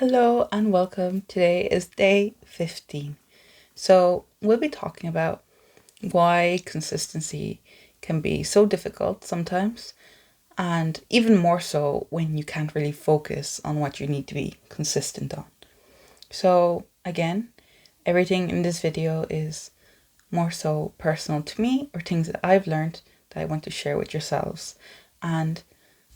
Hello and welcome. Today is day 15. So, we'll be talking about why consistency can be so difficult sometimes, and even more so when you can't really focus on what you need to be consistent on. So, again, everything in this video is more so personal to me or things that I've learned that I want to share with yourselves. And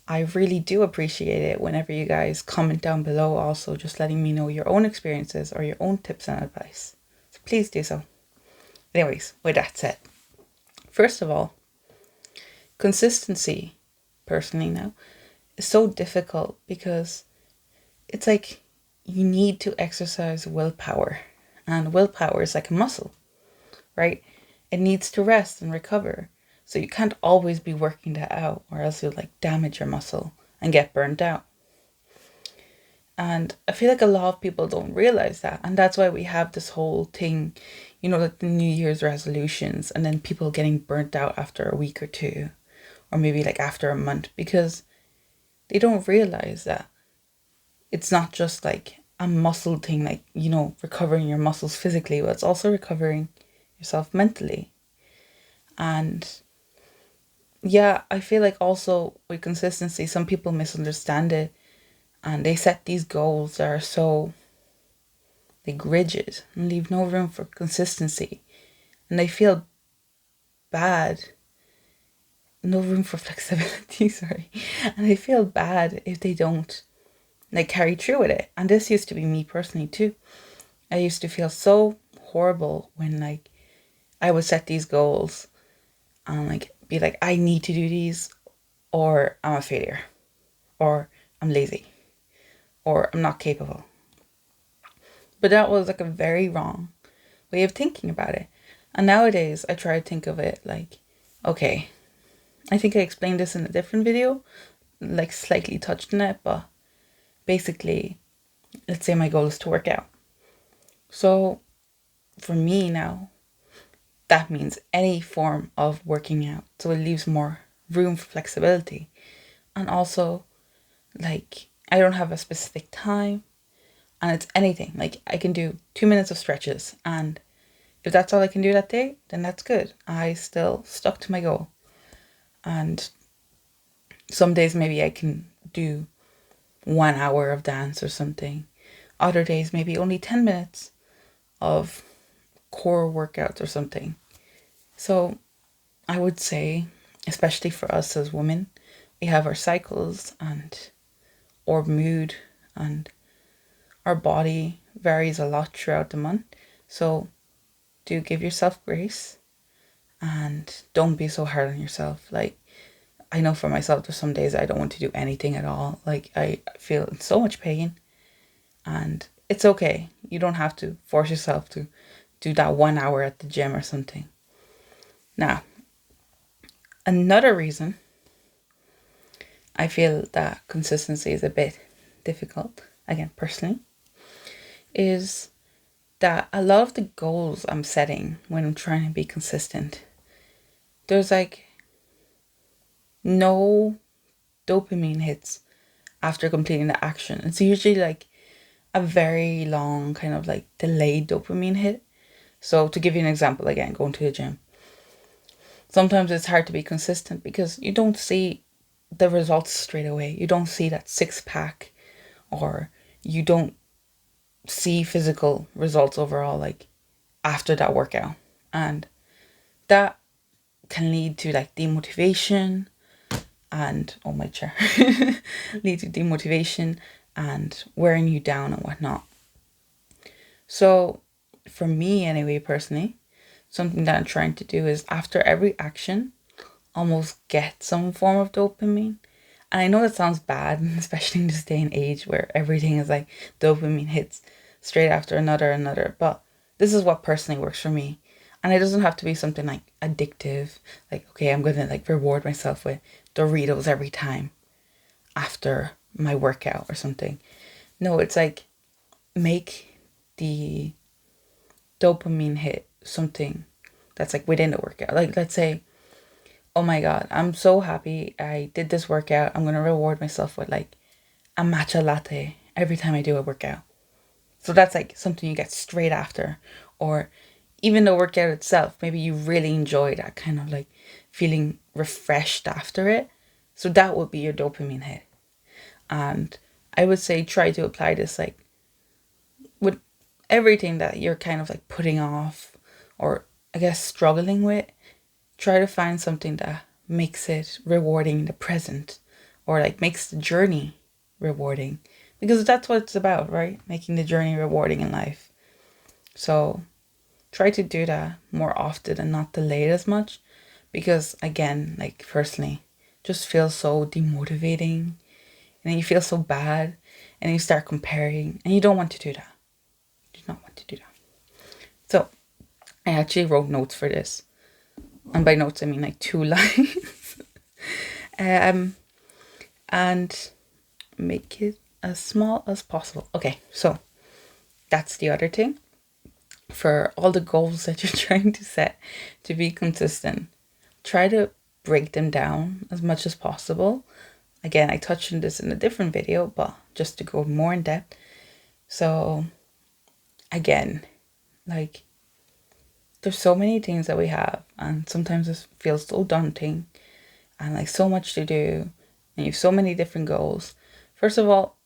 I really do appreciate it whenever you guys comment down below, also just letting me know your own experiences or your own tips and advice. So please do so. Anyways, with that said, first of all, consistency, personally now, is so difficult because it's like you need to exercise willpower. And willpower is like a muscle, right? It needs to rest and recover. So you can't always be working that out or else you'll like damage your muscle and get burned out. And I feel like a lot of people don't realize that. And that's why we have this whole thing, like the New Year's resolutions and then people getting burnt out after a week or two, or maybe like after a month, because they don't realize that it's not just like a muscle thing, like, recovering your muscles physically, but it's also recovering yourself mentally. And yeah, I feel like also with consistency, some people misunderstand it and they set these goals that are so like rigid and leave no room for consistency. And they feel bad, no room for flexibility, sorry. And they feel bad if they don't like carry through with it. And this used to be me personally too. I used to feel so horrible when like I would set these goals and like be like, I need to do these or I'm a failure or I'm lazy or I'm not capable. But that was like a very wrong way of thinking about it. And nowadays I try to think of it like, okay, I think I explained this in a different video, like slightly touched on it, but basically, let's say my goal is to work out. So for me now, that means any form of working out. So it leaves more room for flexibility. And also, like, I don't have a specific time and it's anything. Like, I can do 2 minutes of stretches, and if that's all I can do that day, then that's good. I still stuck to my goal. And some days maybe I can do 1 hour of dance or something. Other days maybe only 10 minutes of core workouts or something. So I would say, especially for us as women, we have our cycles and our mood and our body varies a lot throughout the month. So do give yourself grace and don't be so hard on yourself. Like, I know for myself, there's some days I don't want to do anything at all. Like, I feel in so much pain, and it's okay. You don't have to force yourself to do that 1 hour at the gym or something. Now, another reason I feel that consistency is a bit difficult, again, personally, is that a lot of the goals I'm setting when I'm trying to be consistent, there's like no dopamine hits after completing the action. It's usually like a very long kind of like delayed dopamine hit. So to give you an example, again, going to the gym, sometimes it's hard to be consistent because you don't see the results straight away. You don't see that six pack, or you don't see physical results overall, like after that workout. And that can lead to like demotivation and, oh my chair, lead to demotivation and wearing you down and whatnot. So for me anyway, personally, something that I'm trying to do is after every action, almost get some form of dopamine. And I know that sounds bad, especially in this day and age where everything is like dopamine hits straight after another. But this is what personally works for me. And it doesn't have to be something like addictive. Like, okay, I'm going to like reward myself with Doritos every time after my workout or something. No, it's like make the dopamine hit something that's like within the workout. Like, let's say, oh my God, I'm so happy I did this workout. I'm going to reward myself with like a matcha latte every time I do a workout. So that's like something you get straight after. Or even the workout itself, maybe you really enjoy that kind of like feeling refreshed after it. So that would be your dopamine hit. And I would say try to apply this like with everything that you're kind of like putting off or I guess struggling with. Try to find something that makes it rewarding in the present or like makes the journey rewarding because that's what it's about, right? Making the journey rewarding in life. So try to do that more often and not delay it as much because again, like personally, just feels so demotivating and then you feel so bad and you start comparing and you don't want to do that. You do not want to do that. So I actually wrote notes for this. And by notes I mean like 2 lines. And make it as small as possible. Okay, so that's the other thing. For all the goals that you're trying to set to be consistent, try to break them down as much as possible. Again, I touched on this in a different video, but just to go more in depth. So again, like there's so many things that we have and sometimes it feels so daunting and like so much to do and you have so many different goals. First of all,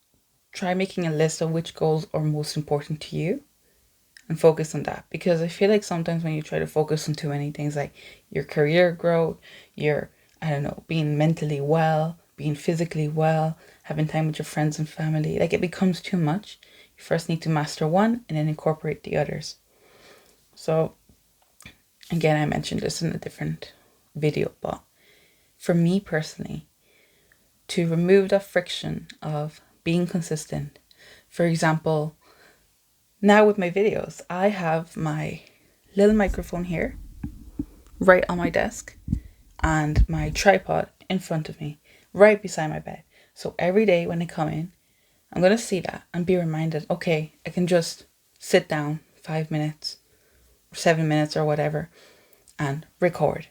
try making a list of which goals are most important to you and focus on that. Because I feel like sometimes when you try to focus on too many things like your career growth, your, I don't know, being mentally well, being physically well, having time with your friends and family, like it becomes too much. You first need to master one and then incorporate the others. So again, I mentioned this in a different video, but for me personally, to remove the friction of being consistent, for example, now with my videos, I have my little microphone here, right on my desk, and my tripod in front of me, right beside my bed. So every day when I come in, I'm going to see that and be reminded, okay, I can just sit down 5 minutes, 7 minutes or whatever, and record.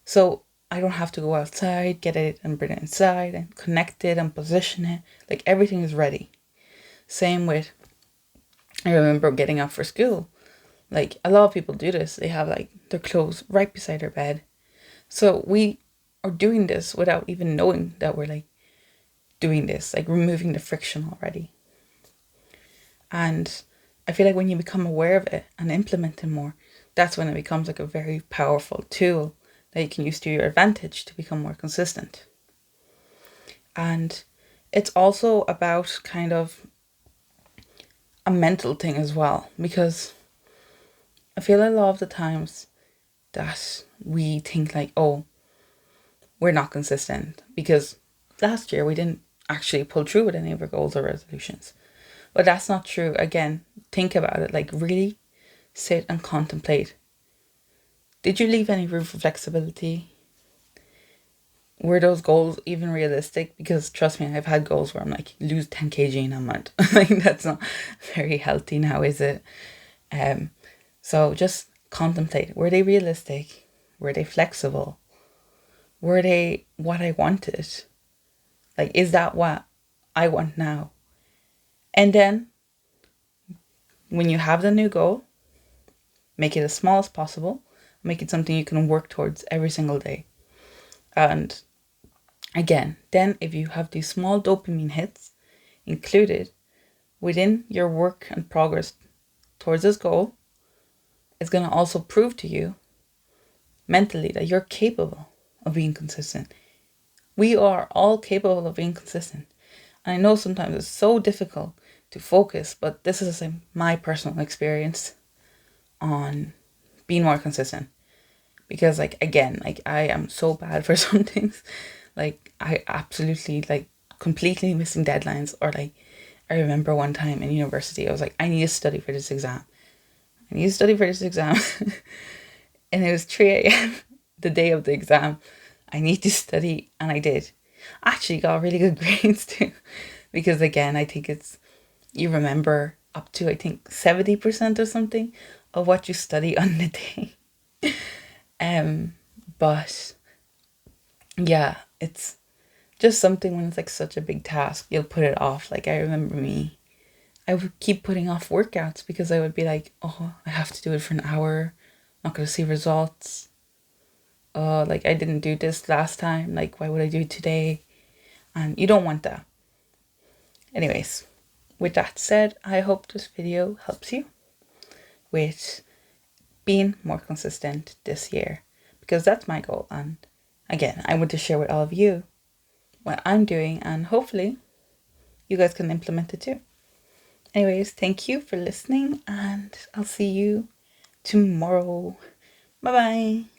So I don't have to go outside, get it and bring it inside and connect it and position it. Like everything is ready. Same with, I remember getting up for school. Like a lot of people do this. They have like their clothes right beside their bed. So we are doing this without even knowing that we're like doing this, like removing the friction already. And I feel like when you become aware of it and implement it more, that's when it becomes like a very powerful tool that you can use to your advantage to become more consistent. And it's also about kind of a mental thing as well, because I feel a lot of the times that we think like, oh, we're not consistent because last year we didn't actually pull through with any of our goals or resolutions. But that's not true. Again, think about it, like really sit and contemplate. Did you leave any room for flexibility? Were those goals even realistic? Because trust me, I've had goals where I'm like, lose 10 kg in a month. Like that's not very healthy now, is it? So just contemplate. Were they realistic? Were they flexible? Were they what I wanted? Like, is that what I want now? And then when you have the new goal, make it as small as possible. Make it something you can work towards every single day. And again, then if you have these small dopamine hits included within your work and progress towards this goal, it's going to also prove to you mentally that you're capable of being consistent. We are all capable of being consistent. And I know sometimes it's so difficult to focus, but this is like my personal experience on being more consistent. Because like, again, like I am so bad for some things. Like I absolutely like completely missing deadlines, or like I remember one time in university, I was like, I need to study for this exam. I need to study for this exam. And it was 3 a.m. the day of the exam. I need to study, and I did. I actually got really good grades too. Because again, I think it's, you remember up to, I think 70% or something of what you study on the day. But yeah, it's just something when it's like such a big task, you'll put it off. Like I remember me, I would keep putting off workouts because I would be like, oh, I have to do it for an hour. I'm not going to see results. Oh, like I didn't do this last time. Like, why would I do it today? And you don't want that. Anyways, with that said, I hope this video helps you with being more consistent this year, because that's my goal. And again, I want to share with all of you what I'm doing, and hopefully you guys can implement it too. Anyways, thank you for listening, and I'll see you tomorrow. Bye bye.